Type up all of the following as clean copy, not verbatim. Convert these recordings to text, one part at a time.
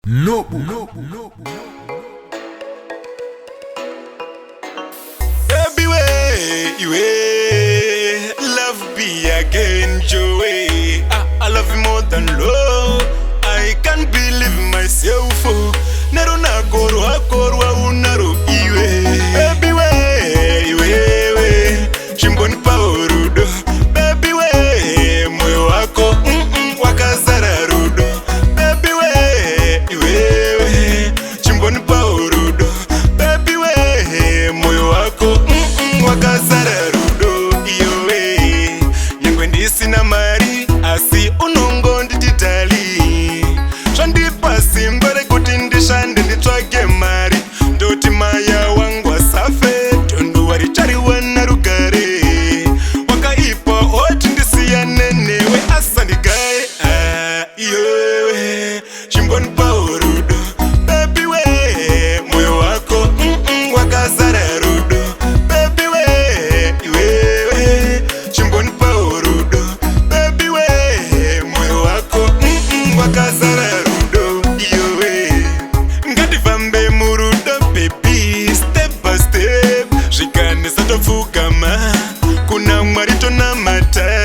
No. Baby way, love be again, Joey. I love you more than love. I can't believe myself. Nero na korwa unaro iwe. Baby way, chimboni pa urudo. Baby way, moyo wako wakazara rudo. Baby way, chimboni pa urudo. Baby way, moyo wako wakazara rudo. Iyo we, nyangwe ndisina mari asi unongo ndititali. Shandipa simbare kuti ndishande nditsvage mari. Ndoti maya wangu asafe, tondo warichari wana rugare. Wakaipa oti ndisiyane newe asandigaye. Iyo chimboni pa urudo. Baby we, moyo wako wakazara rudo. Baby we, chimboni pa urudo. Baby we, moyo wako wakazara rudo. Iyo we, ngatifambe murudo baby, step by step. Zvikanesa topfugama, kuna Mwari tonamata.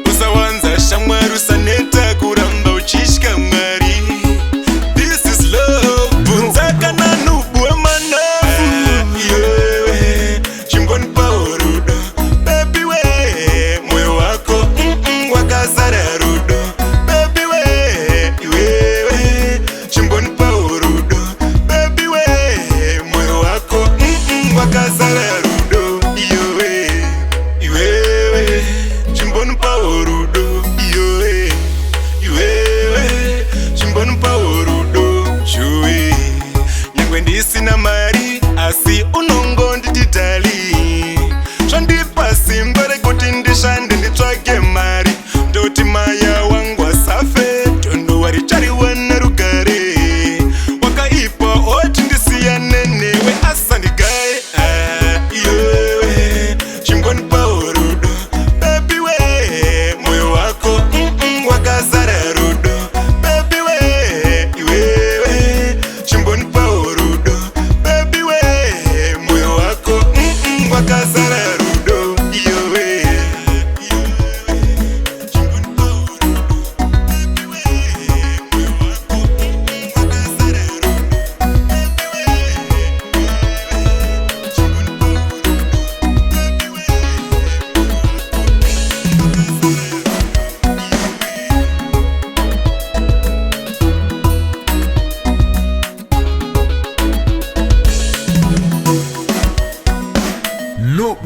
Usawanza shamwari, usaneta kuramba uchishika Mwari. This is love, bvunza kana nubuwe manafu. Iwe, chimboni pa urudo. Baby we, moyo wako wakazara rudo. Baby we, chimboni pa urudo. Baby we, moyo wako wakazara rudo. Iwe, chimboni pa urudo. Iwe, chimboni pa urudo. Chui, nyangwe ndisina mari asi unongo ndititali. Shandipa simbare kuti ndishande nditsvage mari. Ndoti maya wangu asafe, tondo warichari wana rugare. Wakaipa oti ndisiyane newe asandigaye. Iyo chimboni pa urudo. Baby we, moyo wako wakazara rudo. Baby we, chimboni pa urudo. Baby we, moyo wako wakazara rudo. Iyo we, chimboni pa urudo. Baby we, moyo wako wakazara rudo. Baby we, chimboni pa No.